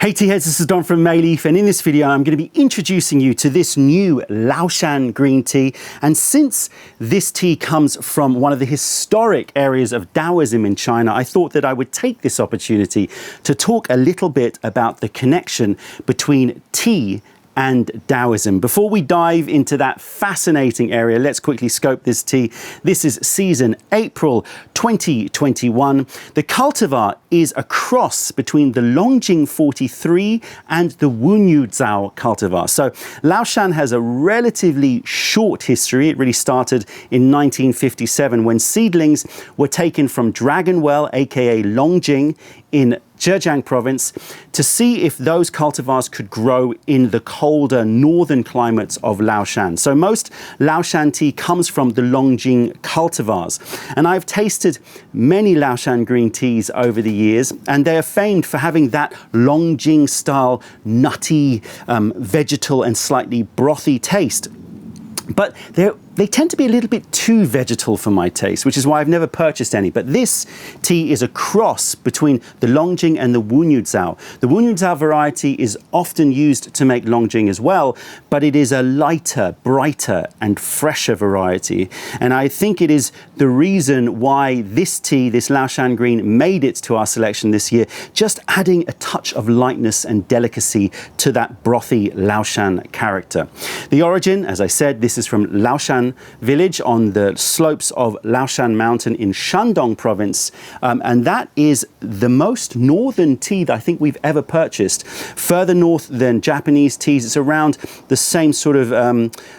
Hey tea heads, this is Don from Mayleaf, and in this video I'm going to be introducing you to this new Laoshan green tea. And since this tea comes from one of the historic areas of Taoism in China, I thought that I would take this opportunity to talk a little bit about the connection between tea and Taoism. Before we dive into that fascinating area, let's quickly scope this tea. This is season April 2021. The cultivar is a cross between the Longjing 43 and the Wunyu Zhao cultivar. So Laoshan has a relatively short history. It really started in 1957 when seedlings were taken from Dragonwell, aka Longjing, in Zhejiang province to see if those cultivars could grow in the colder northern climates of Laoshan. So most Laoshan tea comes from the Longjing cultivars. And I've tasted many Laoshan green teas over the years, and they are famed for having that Longjing style nutty, vegetal and slightly brothy taste. But they tend to be a little bit too vegetal for my taste, which is why I've never purchased any. But this tea is a cross between the Longjing and the Wunyu Zhao. The Wunyu Zhao variety is often used to make Longjing as well, but it is a lighter, brighter and fresher variety. And I think it is the reason why this tea, this Laoshan green, made it to our selection this year, just adding a touch of lightness and delicacy to that brothy Laoshan character. The origin, as I said, this is from Laoshan village on the slopes of Laoshan mountain in Shandong province, and that is the most northern tea that I think we've ever purchased. Further north than Japanese teas, it's around the same sort of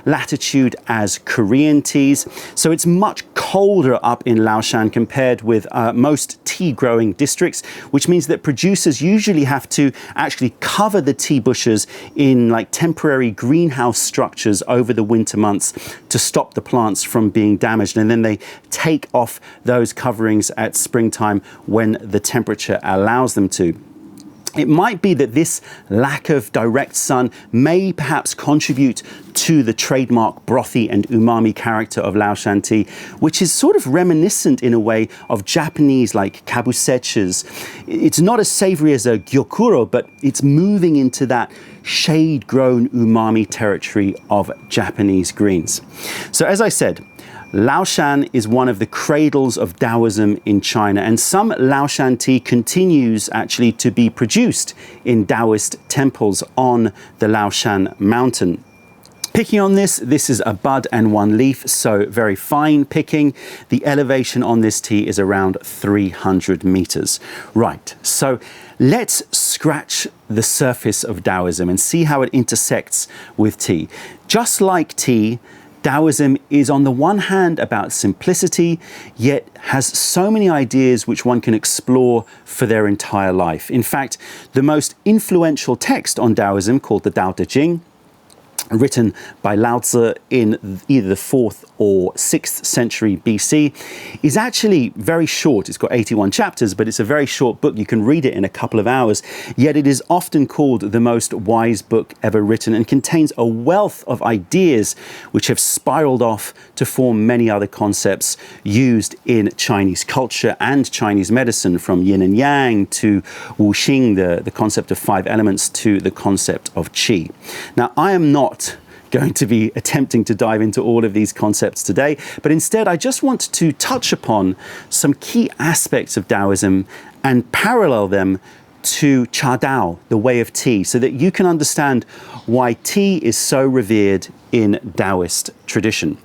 latitude as Korean teas, so it's much colder up in Laoshan compared with most tea growing districts, which means that producers usually have to actually cover the tea bushes in like temporary greenhouse structures over the winter months to stop the plants from being damaged, and then they take off those coverings at springtime when the temperature allows them to. It might be that this lack of direct sun may perhaps contribute to the trademark brothy and umami character of Laoshan tea, which is sort of reminiscent in a way of Japanese like kabusechas. It's not as savory as a gyokuro, but it's moving into that shade-grown umami territory of Japanese greens. So as I said, Laoshan is one of the cradles of Taoism in China, and some Laoshan tea continues actually to be produced in Taoist temples on the Laoshan mountain. Picking on this is a bud and one leaf, so very fine picking. The elevation on this tea is around 300 meters. Right, so let's scratch the surface of Taoism and see how it intersects with tea. Just like tea, Taoism is on the one hand about simplicity, yet has so many ideas which one can explore for their entire life. In fact, the most influential text on Taoism, called the Tao Te Ching, written by Lao Tzu in either the 4th or 6th century BC, is actually very short. It's got 81 chapters, but it's a very short book. You can read it in a couple of hours, yet it is often called the most wise book ever written and contains a wealth of ideas which have spiraled off to form many other concepts used in Chinese culture and Chinese medicine, from yin and yang to wuxing, the concept of 5 elements, to the concept of qi. Now, I am not going to be attempting to dive into all of these concepts today, but instead I just want to touch upon some key aspects of Taoism and parallel them to Cha Dao, the way of tea, so that you can understand why tea is so revered in Taoist tradition.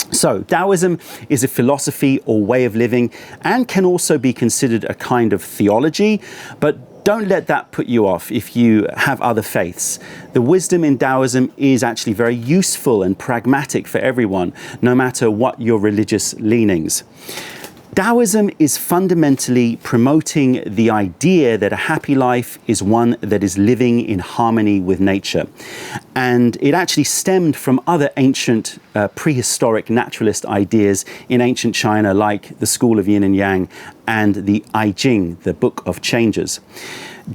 So Taoism is a philosophy or way of living and can also be considered a kind of theology, but don't let that put you off if you have other faiths. The wisdom in Taoism is actually very useful and pragmatic for everyone, no matter what your religious leanings. Taoism is fundamentally promoting the idea that a happy life is one that is living in harmony with nature. And it actually stemmed from other ancient prehistoric naturalist ideas in ancient China, like the school of yin and yang and the I Ching, the book of changes.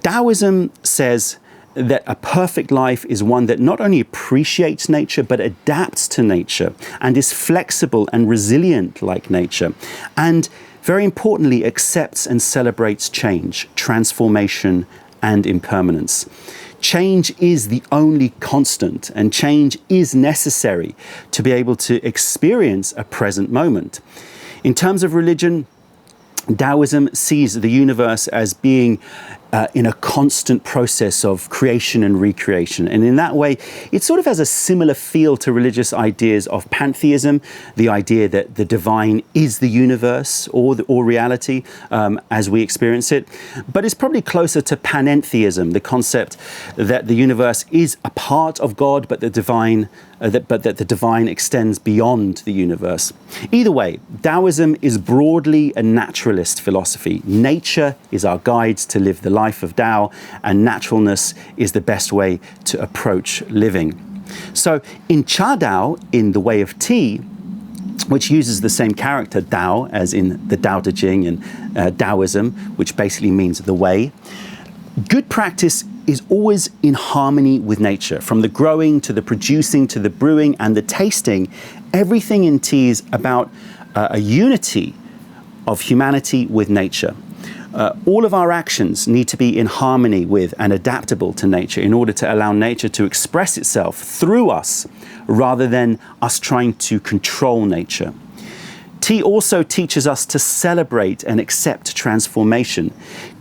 Taoism says that a perfect life is one that not only appreciates nature, but adapts to nature and is flexible and resilient like nature. And very importantly, accepts and celebrates change, transformation, and impermanence. Change is the only constant, and change is necessary to be able to experience a present moment. In terms of religion, Taoism sees the universe as being in a constant process of creation and recreation. And in that way, it sort of has a similar feel to religious ideas of pantheism, the idea that the divine is the universe or reality as we experience it. But it's probably closer to panentheism, the concept that the universe is a part of God, but that the divine extends beyond the universe. Either way, Taoism is broadly a naturalist philosophy. Nature is our guide to live the life of Tao, and naturalness is the best way to approach living. So in Cha Dao, in the way of tea, which uses the same character Tao as in the Tao Te Ching and Taoism, which basically means the way, good practice is always in harmony with nature. From the growing to the producing to the brewing and the tasting, everything in tea is about a unity of humanity with nature. All of our actions need to be in harmony with and adaptable to nature in order to allow nature to express itself through us rather than us trying to control nature. Tea also teaches us to celebrate and accept transformation,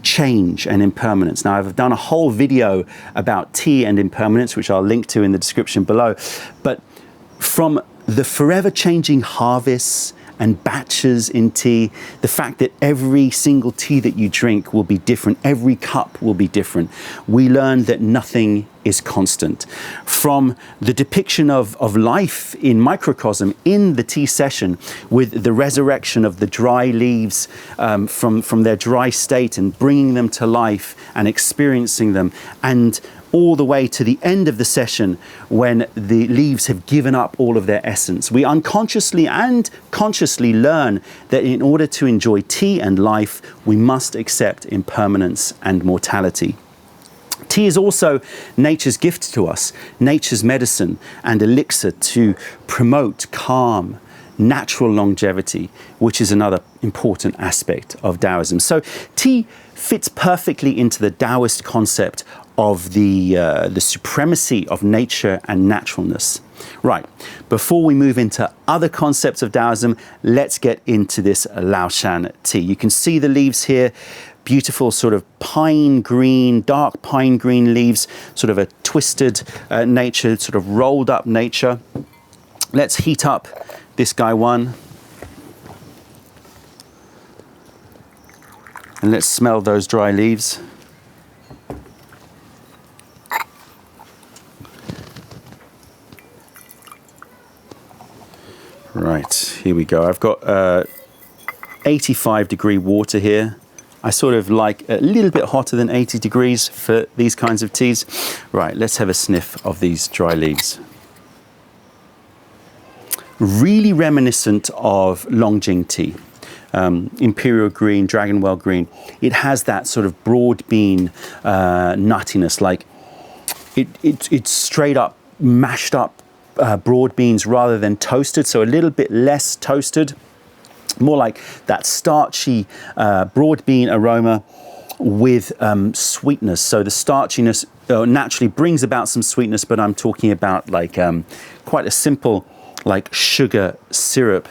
change and impermanence. Now, I've done a whole video about tea and impermanence, which I'll link to in the description below. But from the forever changing harvests and batches in tea, the fact that every single tea that you drink will be different, every cup will be different, we learn that nothing is constant. From the depiction of life in microcosm in the tea session, with the resurrection of the dry leaves from their dry state and bringing them to life and experiencing them, and all the way to the end of the session when the leaves have given up all of their essence. We unconsciously and consciously learn that in order to enjoy tea and life, we must accept impermanence and mortality. Tea is also nature's gift to us, nature's medicine and elixir to promote calm, natural longevity, which is another important aspect of Taoism. So tea fits perfectly into the Taoist concept of the supremacy of nature and naturalness. Right, before we move into other concepts of Taoism, let's get into this Laoshan tea. You can see the leaves here, beautiful sort of pine green, dark pine green leaves, sort of a twisted nature, sort of rolled up nature. Let's heat up this guy one. And let's smell those dry leaves. Right, here we go. I've got 85 degree water here. I sort of like a little bit hotter than 80 degrees for these kinds of teas. Right, let's have a sniff of these dry leaves. Really reminiscent of Longjing tea. Imperial green, dragonwell green. It has that sort of broad bean nuttiness, like it's straight up mashed up broad beans rather than toasted, so a little bit less toasted, more like that starchy broad bean aroma with sweetness. So the starchiness naturally brings about some sweetness, but I'm talking about like quite a simple like sugar syrup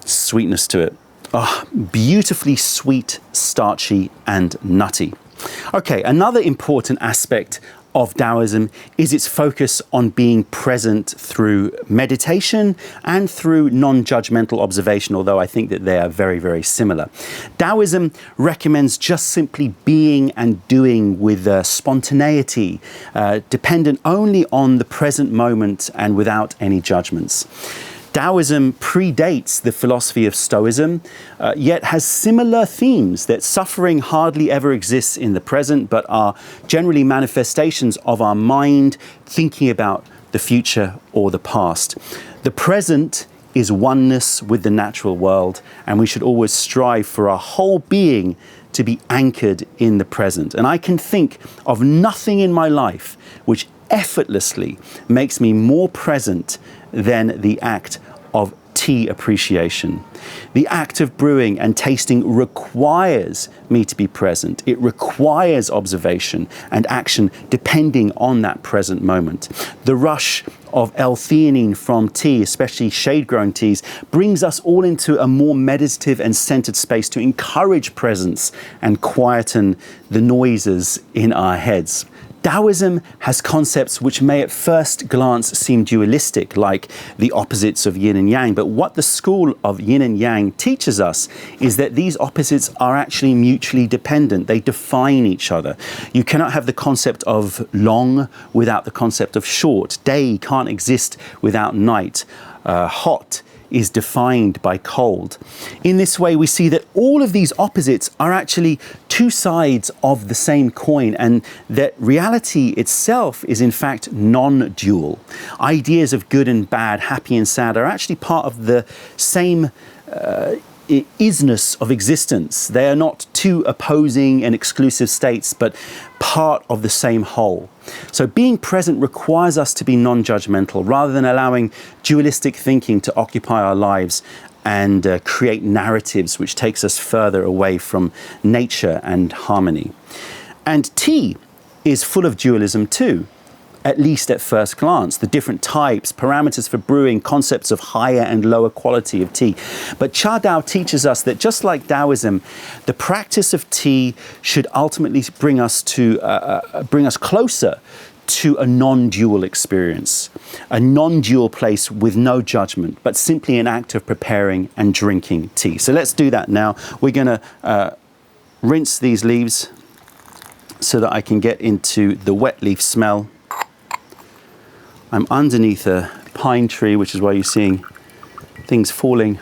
sweetness to it. Oh, beautifully sweet, starchy and nutty. Okay, another important aspect of Taoism is its focus on being present through meditation and through non-judgmental observation, although I think that they are very, very similar. Taoism recommends just simply being and doing with spontaneity, dependent only on the present moment and without any judgments. Taoism predates the philosophy of Stoicism, yet has similar themes that suffering hardly ever exists in the present, but are generally manifestations of our mind thinking about the future or the past. The present is oneness with the natural world, and we should always strive for our whole being to be anchored in the present. And I can think of nothing in my life which effortlessly makes me more present than the act of tea. tea appreciation. The act of brewing and tasting requires me to be present. It requires observation and action depending on that present moment. The rush of L-theanine from tea, especially shade-grown teas, brings us all into a more meditative and centered space to encourage presence and quieten the noises in our heads. Taoism has concepts which may at first glance seem dualistic, like the opposites of yin and yang, but what the school of yin and yang teaches us is that these opposites are actually mutually dependent. They define each other. You cannot have the concept of long without the concept of short. Day can't exist without night. Hot is defined by cold. In this way, we see that all of these opposites are actually two sides of the same coin, and that reality itself is in fact non-dual. Ideas of good and bad, happy and sad, are actually part of the same isness of existence. They are not two opposing and exclusive states, but part of the same whole. So being present requires us to be non-judgmental rather than allowing dualistic thinking to occupy our lives and create narratives which takes us further away from nature and harmony. And tea is full of dualism too, at least at first glance. The different types, parameters for brewing, concepts of higher and lower quality of tea. But Cha Dao teaches us that just like Taoism, the practice of tea should ultimately bring us closer to a non-dual experience, a non-dual place with no judgment, but simply an act of preparing and drinking tea. So let's do that now. We're going to rinse these leaves so that I can get into the wet leaf smell. I'm underneath a pine tree, which is why you're seeing things falling,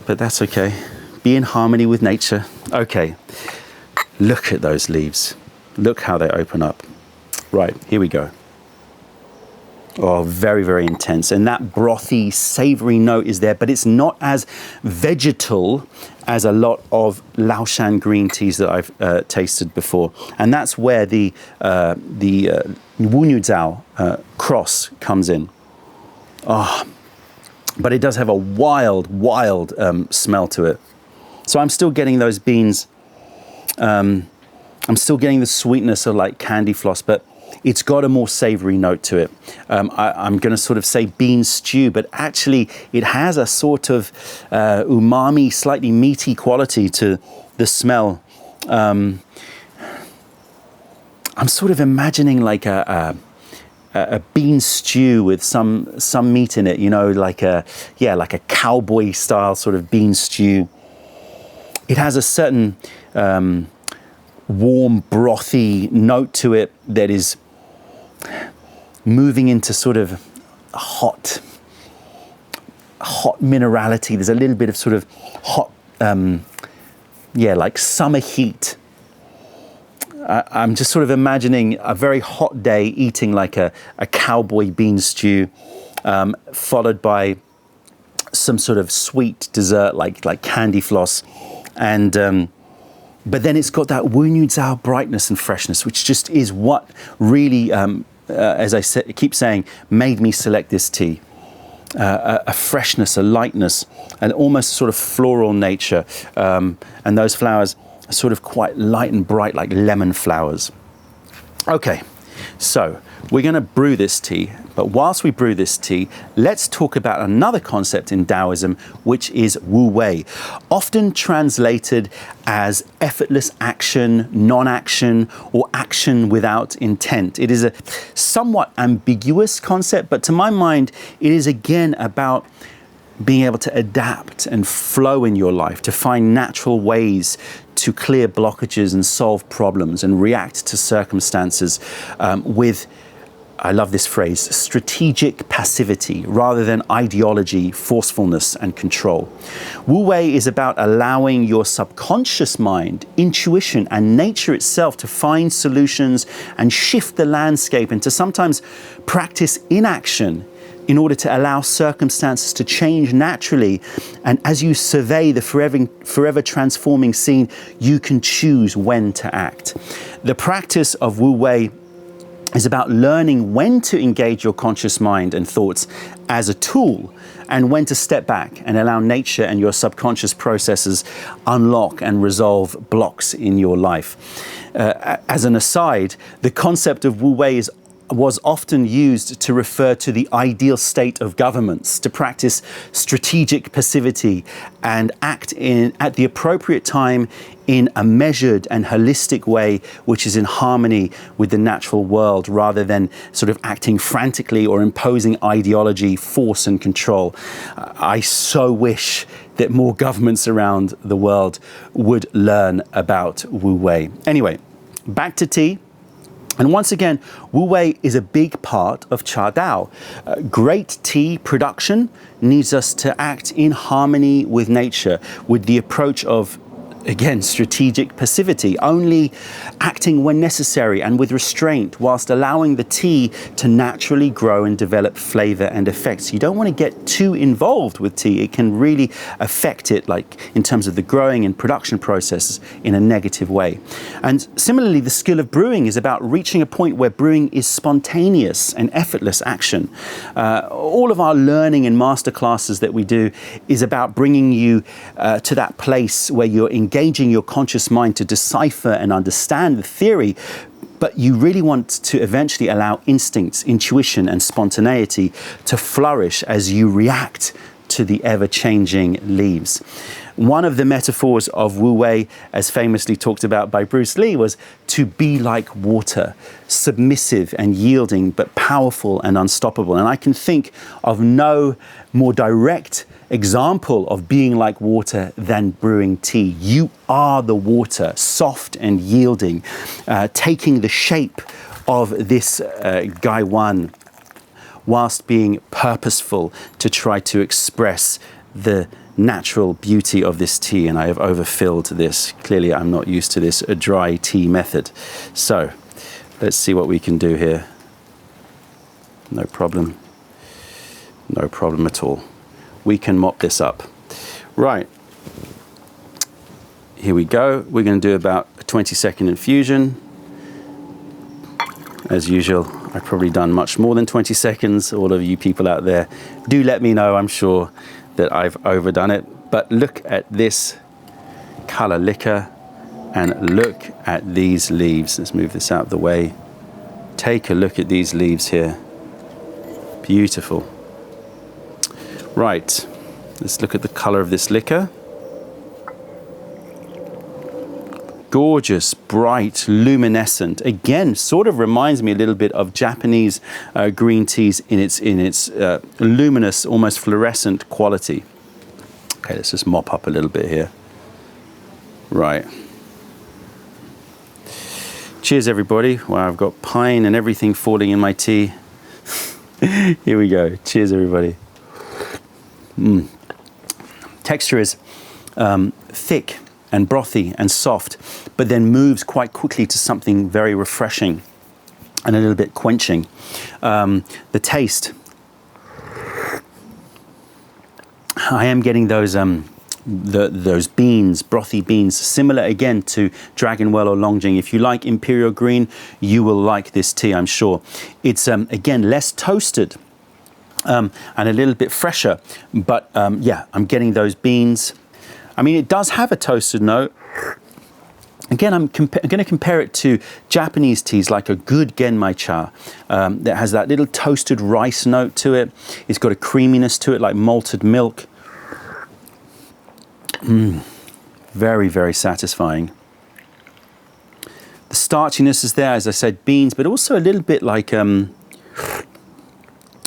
but that's okay. Be in harmony with nature. Okay, look at those leaves. Look how they open up. Right, here we go. Oh, very, very intense. And that brothy, savory note is there, but it's not as vegetal as a lot of Laoshan green teas that I've tasted before. And that's where the Wu Niu Zhao cross comes in. Oh, but it does have a wild, wild smell to it. So I'm still getting those beans. I'm still getting the sweetness of like candy floss, but it's got a more savory note to it. I'm going to sort of say bean stew, but actually it has a sort of umami, slightly meaty quality to the smell. I'm sort of imagining like a bean stew with some meat in it, you know, like a cowboy style sort of bean stew. It has a certain warm, brothy note to it that is moving into sort of hot minerality. There's a little bit of sort of hot, like summer heat. I'm just sort of imagining a very hot day eating like a cowboy bean stew, followed by some sort of sweet dessert like candy floss, and but then it's got that Wu Niu Zhao brightness and freshness, which just is what really, as I keep saying, made me select this tea. A freshness, a lightness, and almost sort of floral nature. And those flowers are sort of quite light and bright, like lemon flowers. Okay, so we're going to brew this tea. But whilst we brew this tea, let's talk about another concept in Taoism, which is Wu Wei, often translated as effortless action, non-action, or action without intent. It is a somewhat ambiguous concept, but to my mind, it is again about being able to adapt and flow in your life, to find natural ways to clear blockages and solve problems and react to circumstances with, I love this phrase, strategic passivity rather than ideology, forcefulness, and control. Wu Wei is about allowing your subconscious mind, intuition, and nature itself to find solutions and shift the landscape, and to sometimes practice inaction in order to allow circumstances to change naturally. And as you survey the forever transforming scene, you can choose when to act. The practice of Wu Wei is about learning when to engage your conscious mind and thoughts as a tool and when to step back and allow nature and your subconscious processes unlock and resolve blocks in your life. As an aside, the concept of Wu Wei was often used to refer to the ideal state of governments, to practice strategic passivity and act at the appropriate time in a measured and holistic way, which is in harmony with the natural world, rather than sort of acting frantically or imposing ideology, force and control. I so wish that more governments around the world would learn about Wu Wei. Anyway, back to tea. And once again, Wu Wei is a big part of Cha Dao. Great tea production needs us to act in harmony with nature, with the approach of, again, strategic passivity, only acting when necessary and with restraint, whilst allowing the tea to naturally grow and develop flavor and effects. You don't want to get too involved with tea. It can really affect it, like in terms of the growing and production processes, in a negative way. And similarly, the skill of brewing is about reaching a point where brewing is spontaneous and effortless action. All of our learning and masterclasses that we do is about bringing you to that place where you're engaging your conscious mind to decipher and understand the theory, but you really want to eventually allow instincts, intuition, and spontaneity to flourish as you react to the ever-changing leaves. One of the metaphors of Wu Wei, as famously talked about by Bruce Lee, was to be like water, submissive and yielding, but powerful and unstoppable. And I can think of no more direct example of being like water than brewing tea. You are the water, soft and yielding, taking the shape of this Gaiwan, whilst being purposeful to try to express the natural beauty of this tea. And I have overfilled this. Clearly I'm not used to this dry tea method. So let's see what we can do here. No problem. No problem at all. We can mop this up. Right, here we go. We're going to do about a 20-second infusion. As usual, I've probably done much more than 20 seconds. All of you people out there, do let me know. I'm sure that I've overdone it. But look at this color liquor and look at these leaves. Let's move this out of the way. Take a look at these leaves here. Beautiful. Right, let's look at the color of this liquor. Gorgeous, bright, luminescent. Again, sort of reminds me a little bit of Japanese green teas in its luminous, almost fluorescent quality. Okay, let's just mop up a little bit here. Right. Cheers, everybody. Wow, I've got pine and everything falling in my tea. Here we go. Cheers, everybody. Texture is thick and brothy and soft, but then moves quite quickly to something very refreshing and a little bit quenching. The taste, I am getting those beans, brothy beans, similar again to Dragonwell or Longjing. If you like Imperial Green, you will like this tea, I'm sure. It's again less toasted. And a little bit fresher, but yeah, I'm getting those beans. I mean, it does have a toasted note. Again, I'm going to compare it to Japanese teas like a good genmai cha that has that little toasted rice note to it. It's got a creaminess to it like malted milk. Very, very satisfying. The starchiness is there, as I said, beans, but also a little bit like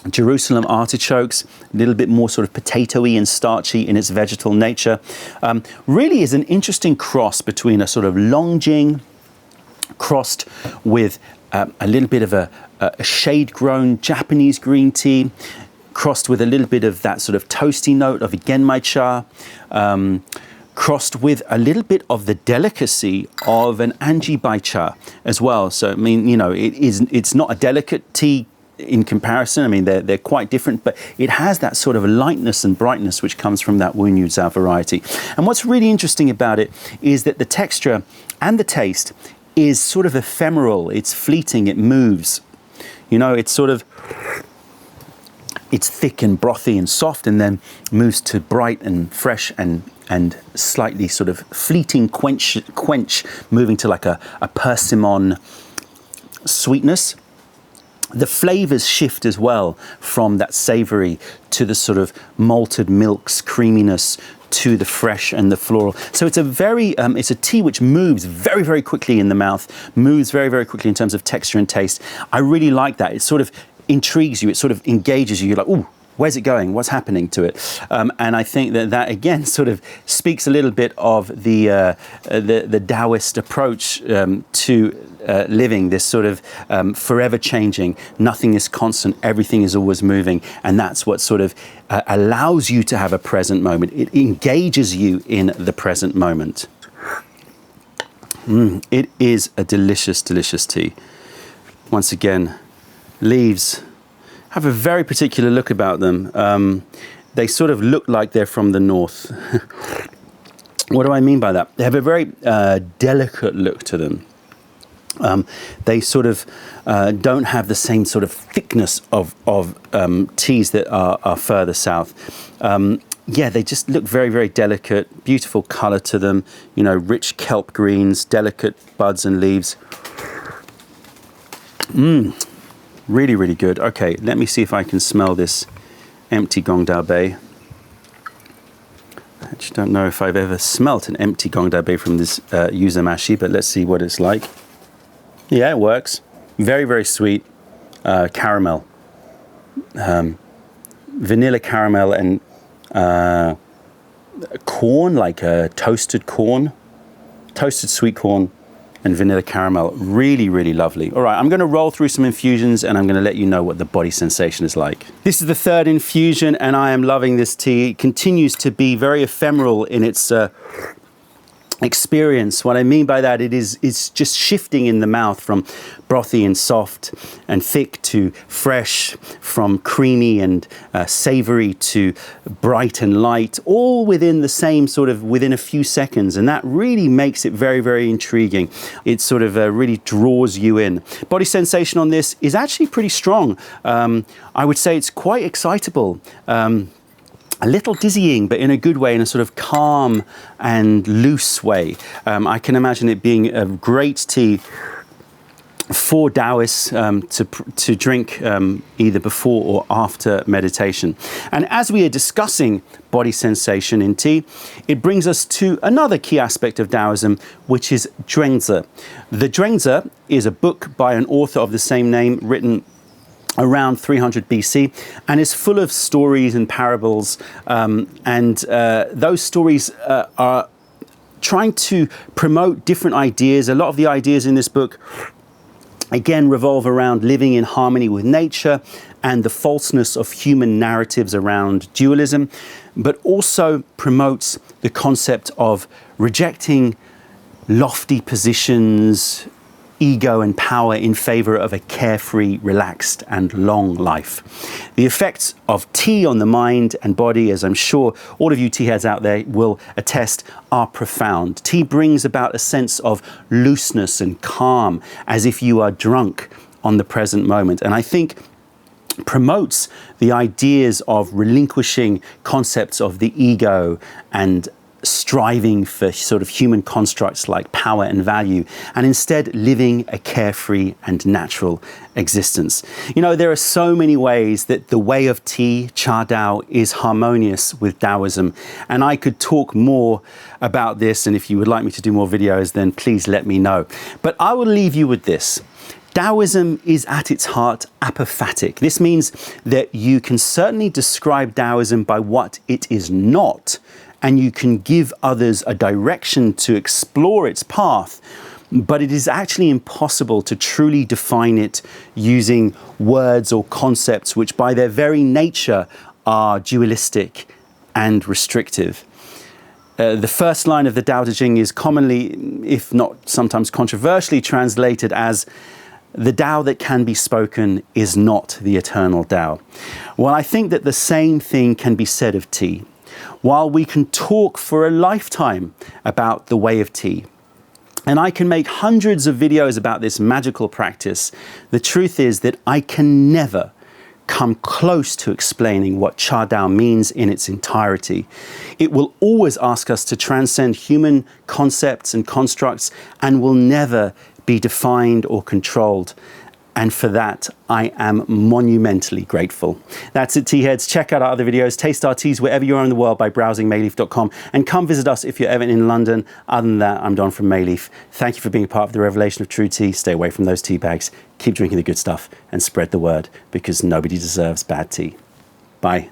Jerusalem artichokes, a little bit more sort of potatoey and starchy in its vegetal nature. Really is an interesting cross between a sort of Longjing crossed with a little bit of a shade-grown Japanese green tea, crossed with a little bit of that sort of toasty note of a genmai cha, crossed with a little bit of the delicacy of an anjibai cha as well. So, I mean, you know, it's not a delicate tea in comparison. I mean, they're quite different, but it has that sort of lightness and brightness which comes from that Wu Nü Zhao variety. And what's really interesting about it is that the texture and the taste is sort of ephemeral. It's fleeting. It moves. You know, it's sort of it's thick and brothy and soft, and then moves to bright and fresh and slightly sort of fleeting quench, moving to like a persimmon sweetness. The flavors shift as well from that savory to the sort of malted milks, creaminess, to the fresh and the floral. So it's a very, it's a tea which moves very, very quickly in the mouth, moves very, very quickly in terms of texture and taste. I really like that. It sort of intrigues you. It sort of engages you. You're like, ooh, where's it going? What's happening to it? And I think that again sort of speaks a little bit of the Taoist approach to living, this sort of forever changing. Nothing is constant. Everything is always moving, and that's what sort of allows you to have a present moment. It engages you in the present moment. It is a delicious, delicious tea. Once again, leaves have a very particular look about them. They sort of look like they're from the north. What do I mean by that? They have a very delicate look to them. They sort of don't have the same sort of thickness of teas that are further south. Yeah, they just look very, very delicate, beautiful color to them, you know, rich kelp greens, delicate buds and leaves. Really, really good. Okay, let me see if I can smell this empty Gong Dao Bei. I actually don't know if I've ever smelt an empty Gong Dao Bei from this Yuzamashi, but let's see what it's like. Yeah, it works. Very, very sweet. Caramel. Vanilla caramel and corn, like toasted corn. Toasted sweet corn and vanilla caramel. Really, really lovely. All right, I'm going to roll through some infusions and I'm going to let you know what the body sensation is like. This is the third infusion and I am loving this tea. It continues to be very ephemeral in its experience. What I mean by that, it's just shifting in the mouth from brothy and soft and thick to fresh, from creamy and savory to bright and light, all within the same sort of, within a few seconds. And that really makes it very, very intriguing. It sort of really draws you in. Body sensation on this is actually pretty strong. I would say it's quite excitable. A little dizzying, but in a good way, in a sort of calm and loose way. I can imagine it being a great tea for Taoists to drink either before or after meditation. And as we are discussing body sensation in tea, it brings us to another key aspect of Taoism, which is Zhuangzi. The Zhuangzi is a book by an author of the same name, written around 300 BC, and is full of stories and parables, and those stories are trying to promote different ideas. A lot of the ideas in this book again revolve around living in harmony with nature and the falseness of human narratives around dualism, but also promotes the concept of rejecting lofty positions, ego and power in favor of a carefree, relaxed and long life. The effects of tea on the mind and body, as I'm sure all of you tea heads out there will attest, are profound. Tea brings about a sense of looseness and calm, as if you are drunk on the present moment. And I think promotes the ideas of relinquishing concepts of the ego and striving for sort of human constructs like power and value, and instead living a carefree and natural existence. You know, there are so many ways that the way of tea, Cha Dao, is harmonious with Taoism, and I could talk more about this, and if you would like me to do more videos, then please let me know. But I will leave you with this. Taoism is at its heart apophatic. This means that you can certainly describe Taoism by what it is not, and you can give others a direction to explore its path, but it is actually impossible to truly define it using words or concepts which by their very nature are dualistic and restrictive. The first line of the Tao Te Ching is commonly, if not sometimes controversially, translated as, "The Tao that can be spoken is not the eternal Tao." Well, I think that the same thing can be said of tea. While we can talk for a lifetime about the way of tea, and I can make hundreds of videos about this magical practice, the truth is that I can never come close to explaining what Cha Dao means in its entirety. It will always ask us to transcend human concepts and constructs and will never be defined or controlled. And for that, I am monumentally grateful. That's it, tea heads. Check out our other videos. Taste our teas wherever you are in the world by browsing mayleaf.com, and come visit us if you're ever in London. Other than that, I'm Don from Mayleaf. Thank you for being a part of the revelation of true tea. Stay away from those tea bags. Keep drinking the good stuff and spread the word, because nobody deserves bad tea. Bye.